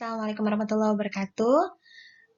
Assalamualaikum warahmatullahi wabarakatuh.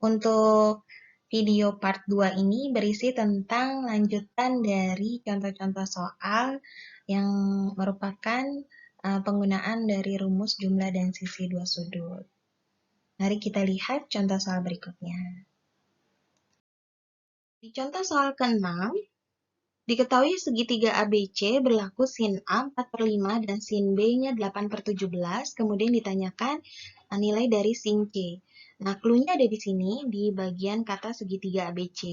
Untuk video part 2 ini berisi tentang lanjutan dari contoh-contoh soal yang merupakan penggunaan dari rumus jumlah dan sisi dua sudut. Mari kita lihat contoh soal berikutnya. Di contoh soal ke-6, diketahui segitiga ABC berlaku sin A 4/5 dan sin B-nya 8/17, kemudian ditanyakan nilai dari sin C. Nah, clue-nya ada di sini, di bagian kata segitiga ABC.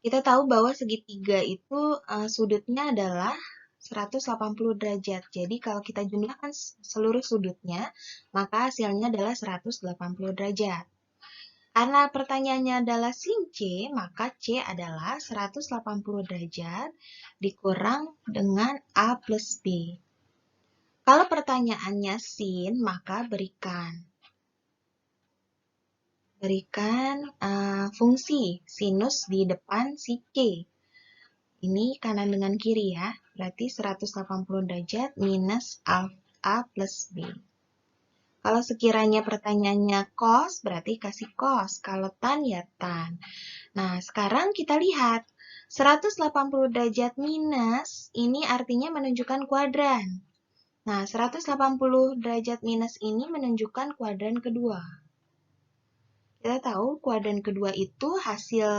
Kita tahu bahwa segitiga itu sudutnya adalah 180 derajat. Jadi, kalau kita jumlahkan seluruh sudutnya, maka hasilnya adalah 180 derajat. Karena pertanyaannya adalah sin C, maka C adalah 180 derajat dikurang dengan A plus B. Kalau pertanyaannya sin, maka berikan fungsi sinus di depan si C. Ini kanan dengan kiri ya, berarti 180 derajat minus A plus B. Kalau sekiranya pertanyaannya cos, berarti kasih cos. Kalau tan, ya tan. Nah, sekarang kita lihat. 180 derajat minus, ini artinya menunjukkan kuadran. Nah, 180 derajat minus ini menunjukkan kuadran kedua. Kita tahu kuadran kedua itu hasil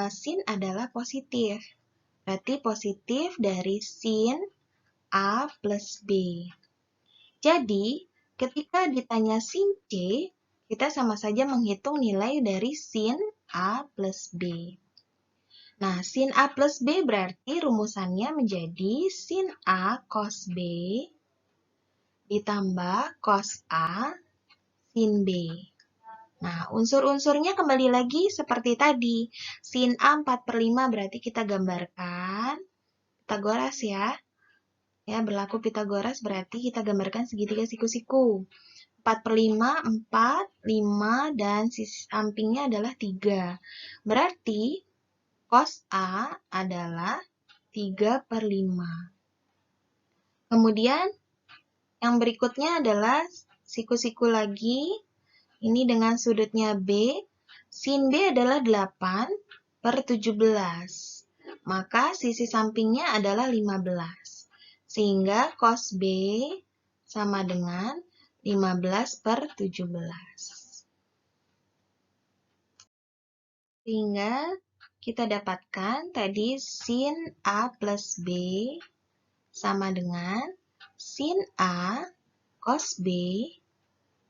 sin adalah positif. Berarti positif dari sin A plus B. Jadi, ketika ditanya sin C, kita sama saja menghitung nilai dari sin A plus B. Nah, sin A plus B berarti rumusannya menjadi sin A cos B ditambah cos A sin B. Nah, unsur-unsurnya kembali lagi seperti tadi. Sin A 4/5 berarti kita gambarkan Pitagoras ya. Ya, berlaku Pitagoras berarti kita gambarkan segitiga siku-siku. 4/5, 4, 5, dan sisi sampingnya adalah 3. Berarti cos A adalah 3/5. Kemudian yang berikutnya adalah siku-siku lagi. Ini dengan sudutnya B. Sin B adalah 8/17. Maka sisi sampingnya adalah 15. Sehingga cos B sama dengan 15/17. Sehingga kita dapatkan tadi sin A plus B sama dengan sin A cos B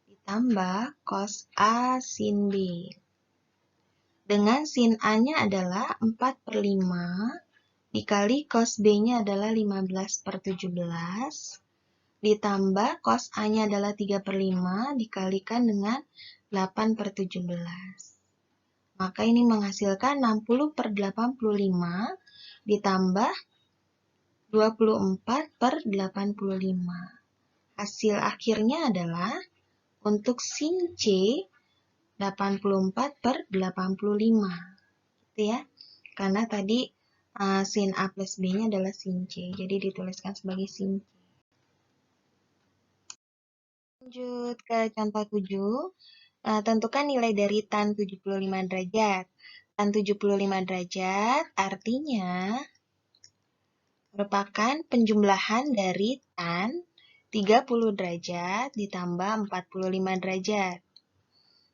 ditambah cos A sin B. Dengan sin A-nya adalah 4/5 dikali cos B-nya adalah 15/17 ditambah cos A-nya adalah 3/5 dikalikan dengan 8/17. Maka ini menghasilkan 60/85 ditambah 24/85. Hasil akhirnya adalah untuk sin C 84/85. Gitu ya. Karena tadi sin A plus B-nya adalah sin C. Jadi dituliskan sebagai sin C. Lanjut ke contoh 7. Tentukan nilai dari tan 75 derajat. Tan 75 derajat artinya merupakan penjumlahan dari tan 30 derajat ditambah 45 derajat.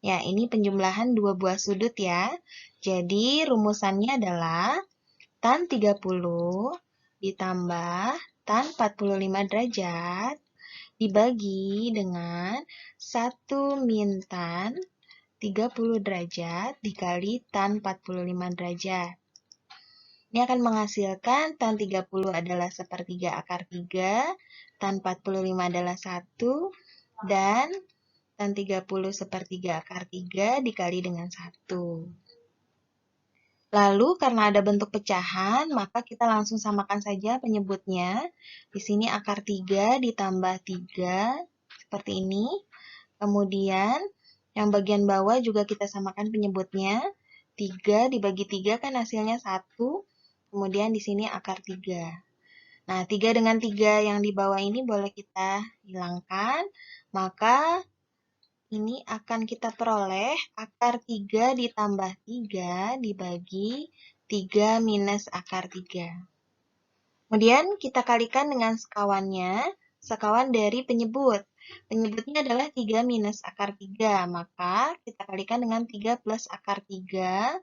Ya, ini penjumlahan dua buah sudut ya. Jadi, rumusannya adalah tan 30 ditambah tan 45 derajat dibagi dengan 1 min tan 30 derajat dikali tan 45 derajat. Ini akan menghasilkan tan 30 adalah sepertiga akar 3, tan 45 adalah 1, dan tan 30 sepertiga akar 3 dikali dengan 1. Lalu, karena ada bentuk pecahan, maka kita langsung samakan saja penyebutnya. Di sini akar 3 ditambah 3, seperti ini. Kemudian, yang bagian bawah juga kita samakan penyebutnya. 3 dibagi 3 kan hasilnya 1. Kemudian di sini akar 3. Nah, 3 dengan 3 yang di bawah ini boleh kita hilangkan. Maka ini akan kita peroleh akar 3 ditambah 3 dibagi 3 minus akar 3. Kemudian kita kalikan dengan sekawannya, sekawan dari penyebut. Penyebutnya adalah 3 minus akar 3, maka kita kalikan dengan 3 plus akar 3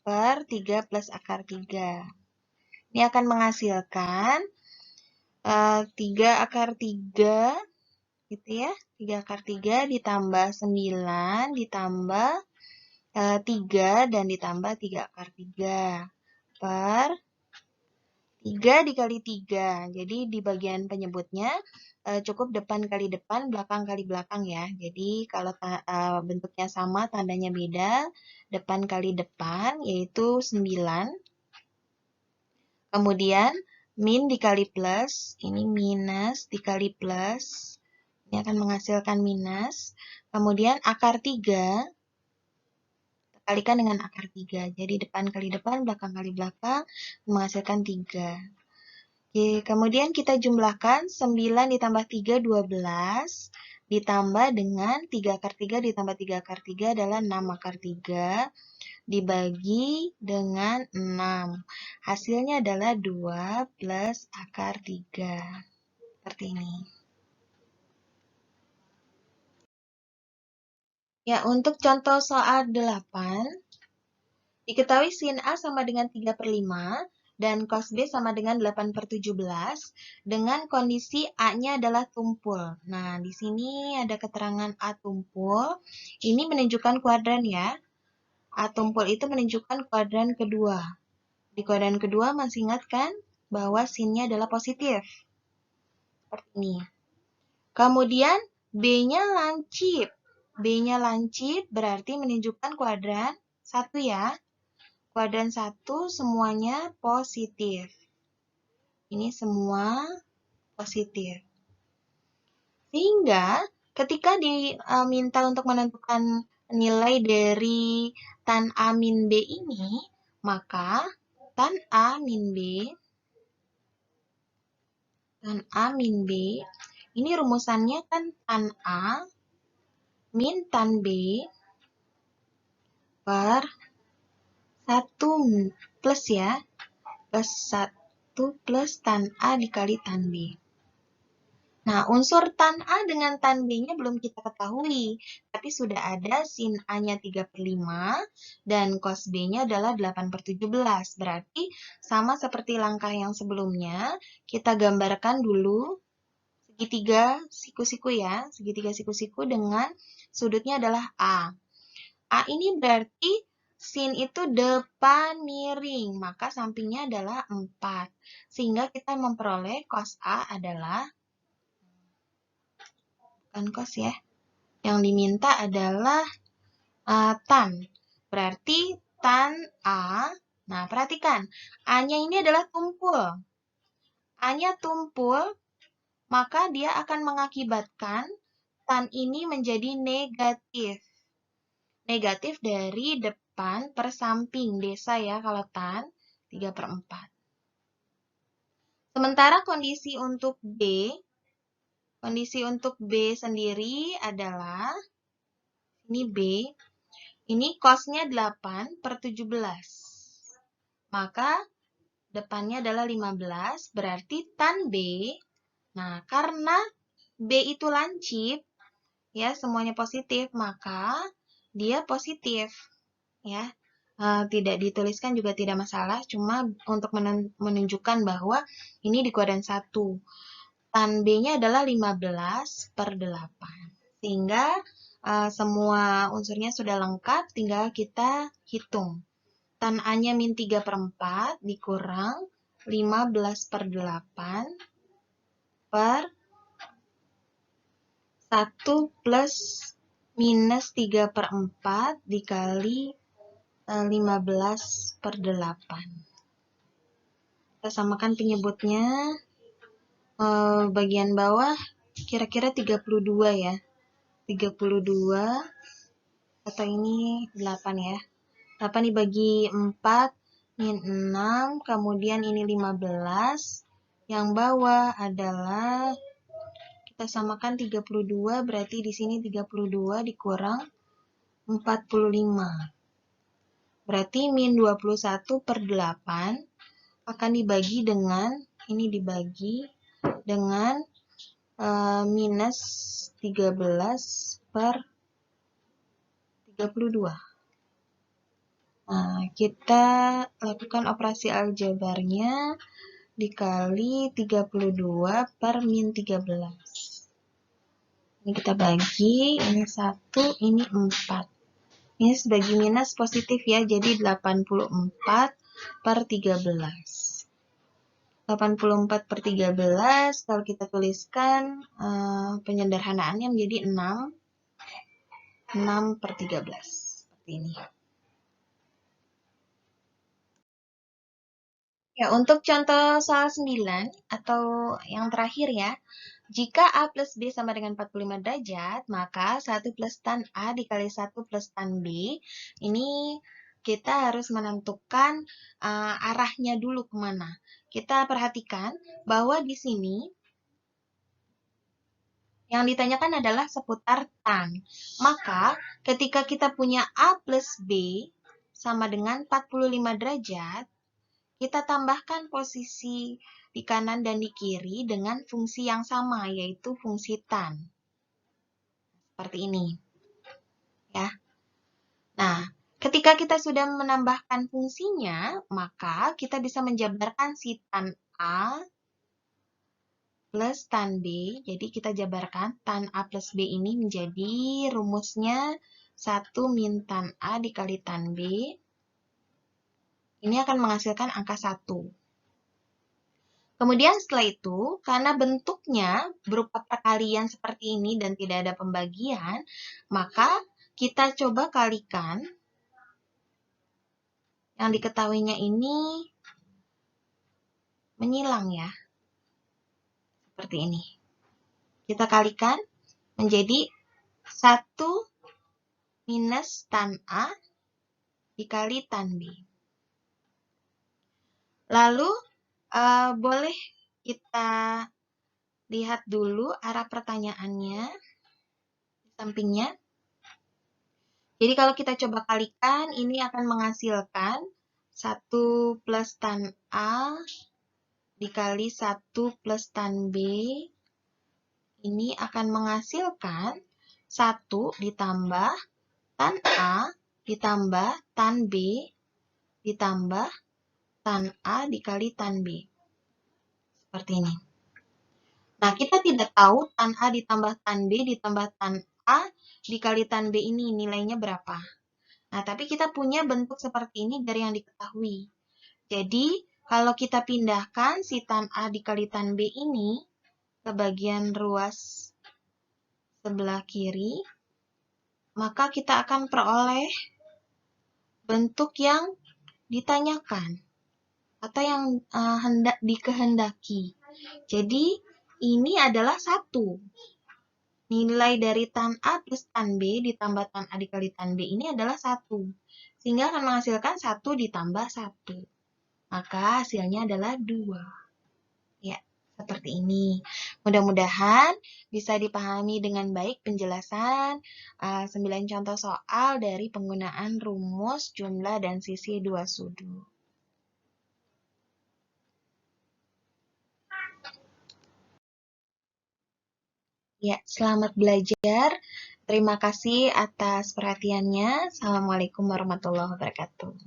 per 3 plus akar 3. Ini akan menghasilkan 3 akar 3, gitu ya. 3 akar 3 ditambah 9 ditambah 3 dan ditambah 3 akar 3 per 3 dikali 3. Jadi di bagian penyebutnya cukup depan kali depan, belakang kali belakang ya. Jadi kalau bentuknya sama, tandanya beda, depan kali depan yaitu 9. Kemudian min dikali plus, ini minus dikali plus, ini akan menghasilkan minus. Kemudian akar 3, kalikan dengan akar 3. Jadi depan kali depan, belakang kali belakang, menghasilkan 3. Oke, kemudian kita jumlahkan 9 ditambah 3, 12. Ditambah dengan 3 akar 3 ditambah 3 akar 3 adalah 6 akar 3. Dibagi dengan 6. Hasilnya adalah 2 plus akar 3. Seperti ini. Ya, untuk contoh soal 8, diketahui sin A sama dengan 3 per 5 dan cos B sama dengan 8 per 17 dengan kondisi A-nya adalah tumpul. Nah, di sini ada keterangan A tumpul. Ini menunjukkan kuadran ya. A tumpul itu menunjukkan kuadran kedua. Di kuadran kedua masih ingat kan bahwa sinnya adalah positif. Seperti ini. Kemudian B-nya lancip. B-nya lancip berarti menunjukkan kuadran 1 ya. Kuadran 1 semuanya positif. Ini semua positif. Sehingga ketika diminta untuk menentukan nilai dari tan A min B ini, maka tan A min B ini rumusannya kan tan A min tan B per 1 plus ya, plus 1 plus tan A dikali tan B. Nah, unsur tan A dengan tan B-nya belum kita ketahui, tapi sudah ada sin A-nya 3 per 5 dan cos B-nya adalah 8 per 17. Berarti sama seperti langkah yang sebelumnya, kita gambarkan dulu segitiga siku-siku ya, segitiga siku-siku dengan sudutnya adalah A. A ini berarti sin itu depan miring, maka sampingnya adalah 4. Sehingga kita memperoleh cos A adalah, bukan cos ya, yang diminta adalah tan. Berarti tan A, nah perhatikan, A-nya ini adalah tumpul. A-nya tumpul, maka dia akan mengakibatkan tan ini menjadi negatif. Negatif dari depan per samping, desa ya kalau tan, 3 per 4. Sementara kondisi untuk B sendiri adalah, ini B, ini cos-nya 8 per 17. Maka depannya adalah 15, berarti tan B. Nah, karena B itu lancip, ya semuanya positif, maka dia positif. Ya, tidak dituliskan juga tidak masalah, cuma untuk menunjukkan bahwa ini di kuadran 1. Tan B-nya adalah 15 per 8. Sehingga semua unsurnya sudah lengkap, tinggal kita hitung. Tan A-nya min 3 per 4 dikurang 15 per 8 per 1 plus minus 3 per 4 dikali 15 per 8. Kita samakan penyebutnya. Bagian bawah kira-kira 32 ya. 32 atau ini 8 ya. 8 dibagi 4 min 6, kemudian ini 15. Yang bawah adalah Kita samakan 32, berarti di sini 32 dikurang 45. Berarti min 21 per 8 akan dibagi dengan, ini dibagi dengan minus 13 per 32. Nah, kita lakukan operasi aljabarnya dikali 32 per min 13. Ini kita bagi, ini 1, ini 4. Ini sebagai minus positif ya, jadi 84 per 13. 84 per 13, kalau kita tuliskan penyederhanaannya menjadi 6 per 13. Seperti ini. Ya, untuk contoh soal 9 atau yang terakhir ya, jika A plus B sama dengan 45 derajat, maka 1 plus tan A dikali 1 plus tan B, ini kita harus menentukan arahnya dulu kemana. Kita perhatikan bahwa di sini yang ditanyakan adalah seputar tan. Maka ketika kita punya A plus B sama dengan 45 derajat, kita tambahkan posisi di kanan dan di kiri dengan fungsi yang sama, yaitu fungsi tan. Seperti ini. Ya. Nah, ketika kita sudah menambahkan fungsinya, maka kita bisa menjabarkan si tan A plus tan B. Jadi kita jabarkan tan A plus B ini menjadi rumusnya 1 min tan A dikali tan B. Ini akan menghasilkan angka 1. Kemudian setelah itu, karena bentuknya berupa perkalian seperti ini dan tidak ada pembagian, maka kita coba kalikan. Yang diketahuinya ini menyilang ya. Seperti ini. Kita kalikan menjadi 1 minus tan A dikali tan B. Lalu, boleh kita lihat dulu arah pertanyaannya di sampingnya. Jadi kalau kita coba kalikan, ini akan menghasilkan 1 plus tan A dikali 1 plus tan B. Ini akan menghasilkan 1 ditambah tan A ditambah tan B ditambah tan A dikali tan B. Seperti ini. Nah, kita tidak tahu tan A ditambah tan B ditambah tan A dikali tan B ini nilainya berapa. Nah, tapi kita punya bentuk seperti ini dari yang diketahui. Jadi, kalau kita pindahkan si tan A dikali tan B ini ke bagian ruas sebelah kiri, maka kita akan peroleh bentuk yang ditanyakan atau yang hendak dikehendaki. Jadi, ini adalah 1. Nilai dari tan A plus tan B ditambah tan A dikali tan B ini adalah 1. Sehingga akan menghasilkan 1 ditambah 1. Maka hasilnya adalah 2. Ya, seperti ini. Mudah-mudahan bisa dipahami dengan baik penjelasan 9 contoh soal dari penggunaan rumus, jumlah, dan sisi dua sudut. Ya, selamat belajar. Terima kasih atas perhatiannya. Assalamualaikum warahmatullahi wabarakatuh.